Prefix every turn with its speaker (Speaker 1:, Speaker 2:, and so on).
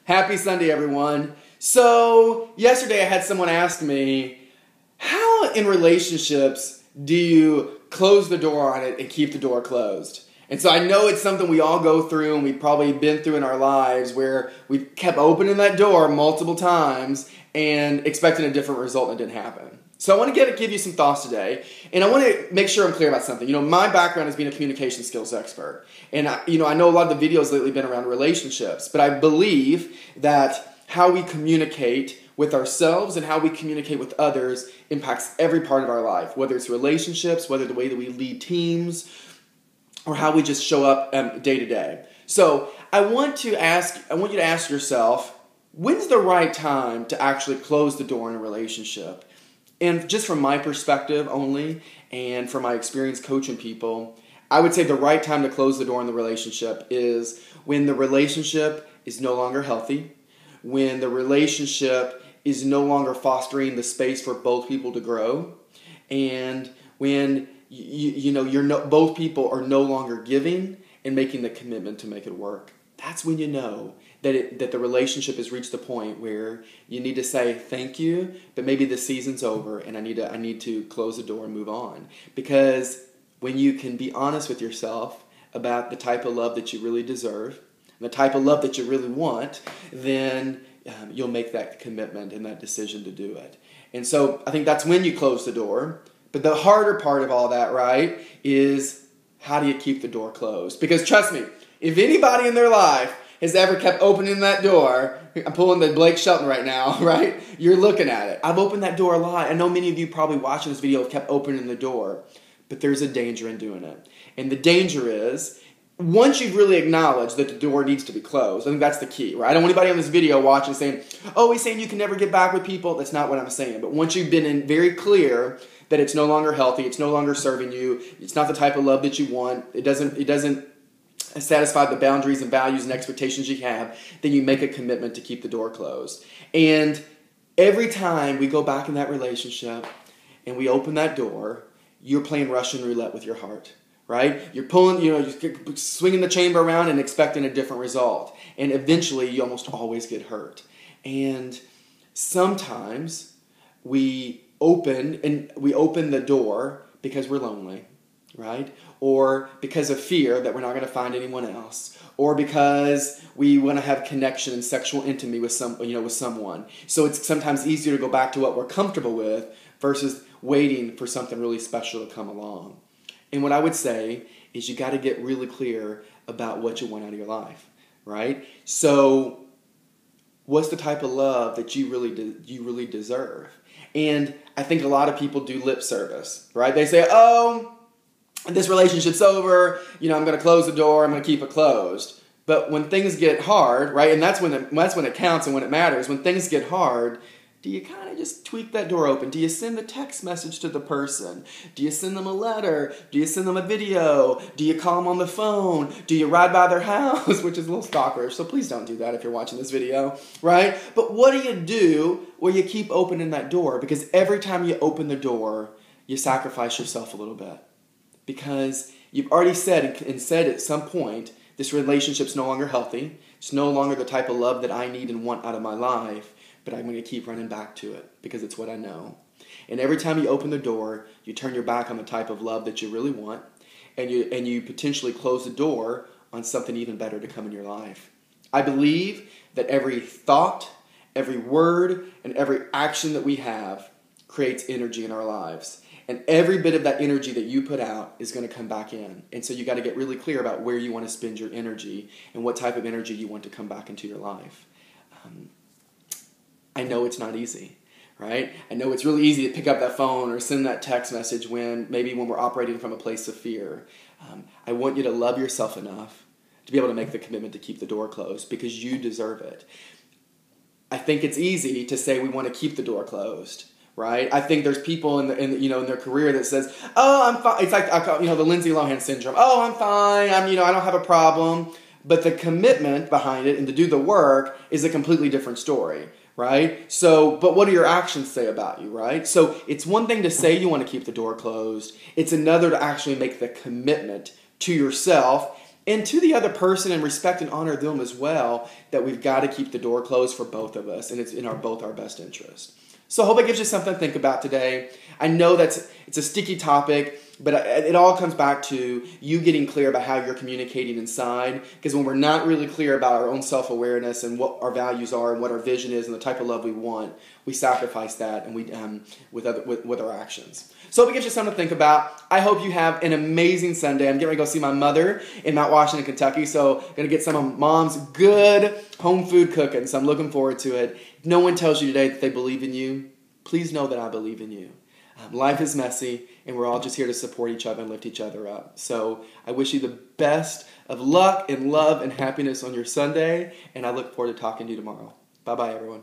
Speaker 1: Happy Sunday, everyone. So, yesterday I had someone ask me, how in relationships do you close the door on it and keep the door closed? And so I know it's something we all go through and we've probably been through in our lives where we've kept opening that door multiple times and expecting a different result and it didn't happen. So I want to give you some thoughts today, and I want to make sure I'm clear about something. My background is being a communication skills expert, and I know a lot of the videos lately have been around relationships, but I believe that how we communicate with ourselves and how we communicate with others impacts every part of our life, whether it's relationships, whether the way that we lead teams, or how we just show up day to day. So I want you to ask yourself, when's the right time to actually close the door in a relationship? And just from my perspective only, and from my experience coaching people, I would say the right time to close the door in the relationship is when the relationship is no longer healthy, when the relationship is no longer fostering the space for both people to grow, and when both people are no longer giving and making the commitment to make it work. That's when you know that the relationship has reached the point where you need to say thank you, but maybe the season's over and I need to close the door and move on. Because when you can be honest with yourself about the type of love that you really deserve, and the type of love that you really want, then you'll make that commitment and that decision to do it. And so I think that's when you close the door. But the harder part of all that, right, is how do you keep the door closed? Because trust me, if anybody in their life has ever kept opening that door, I'm pulling the Blake Shelton right now, right? You're looking at it. I've opened that door a lot. I know many of you probably watching this video have kept opening the door, but there's a danger in doing it. And the danger is, once you've really acknowledged that the door needs to be closed, I think that's the key, right? I don't want anybody on this video watching saying, oh, he's saying you can never get back with people. That's not what I'm saying. But once you've been very clear that it's no longer healthy, it's no longer serving you, it's not the type of love that you want, it doesn't satisfy the boundaries and values and expectations you have, then you make a commitment to keep the door closed. And every time we go back in that relationship and we open that door, you're playing Russian roulette with your heart, right? You're pulling, you're swinging the chamber around and expecting a different result. And eventually you almost always get hurt. And sometimes we open the door because we're lonely, right? Or because of fear that we're not going to find anyone else, or because we want to have connection and sexual intimacy with someone. So it's sometimes easier to go back to what we're comfortable with versus waiting for something really special to come along. And what I would say is you got to get really clear about what you want out of your life, right? So what's the type of love that you really deserve? And I think a lot of people do lip service, right? They say, oh, this relationship's over, I'm going to close the door, I'm going to keep it closed. But when things get hard, right, and that's when it counts and when it matters, when things get hard, do you kind of just tweak that door open? Do you send a text message to the person? Do you send them a letter? Do you send them a video? Do you call them on the phone? Do you ride by their house? Which is a little stalkerish, so please don't do that if you're watching this video, right? But what do where you keep opening that door? Because every time you open the door, you sacrifice yourself a little bit. Because you've already said at some point, this relationship's no longer healthy. It's no longer the type of love that I need and want out of my life, but I'm going to keep running back to it because it's what I know. And every time you open the door, you turn your back on the type of love that you really want, and you potentially close the door on something even better to come in your life. I believe that every thought, every word, and every action that we have creates energy in our lives. And every bit of that energy that you put out is going to come back in. And so you got to get really clear about where you want to spend your energy and what type of energy you want to come back into your life. I know it's not easy, right? I know it's really easy to pick up that phone or send that text message when we're operating from a place of fear. I want you to love yourself enough to be able to make the commitment to keep the door closed because you deserve it. I think it's easy to say we want to keep the door closed. Right? I think there's people in their career that says, "Oh, I'm fine." It's like the Lindsay Lohan syndrome. "Oh, I'm fine. I don't have a problem." But the commitment behind it and to do the work is a completely different story, right? So, but what do your actions say about you, right? So, it's one thing to say you want to keep the door closed. It's another to actually make the commitment to yourself And to the other person, and respect and honor them as well, that we've got to keep the door closed for both of us, and it's in both our best interest. So I hope it gives you something to think about today. I know it's a sticky topic, but it all comes back to you getting clear about how you're communicating inside. Because when we're not really clear about our own self-awareness and what our values are and what our vision is and the type of love we want, we sacrifice that and we with our actions. So it gives you something to think about. I hope you have an amazing Sunday. I'm getting ready to go see my mother in Mount Washington, Kentucky. So I'm going to get some of Mom's good home food cooking. So I'm looking forward to it. If no one tells you today that they believe in you, please know that I believe in you. Life is messy, and we're all just here to support each other and lift each other up. So I wish you the best of luck and love and happiness on your Sunday, and I look forward to talking to you tomorrow. Bye-bye, everyone.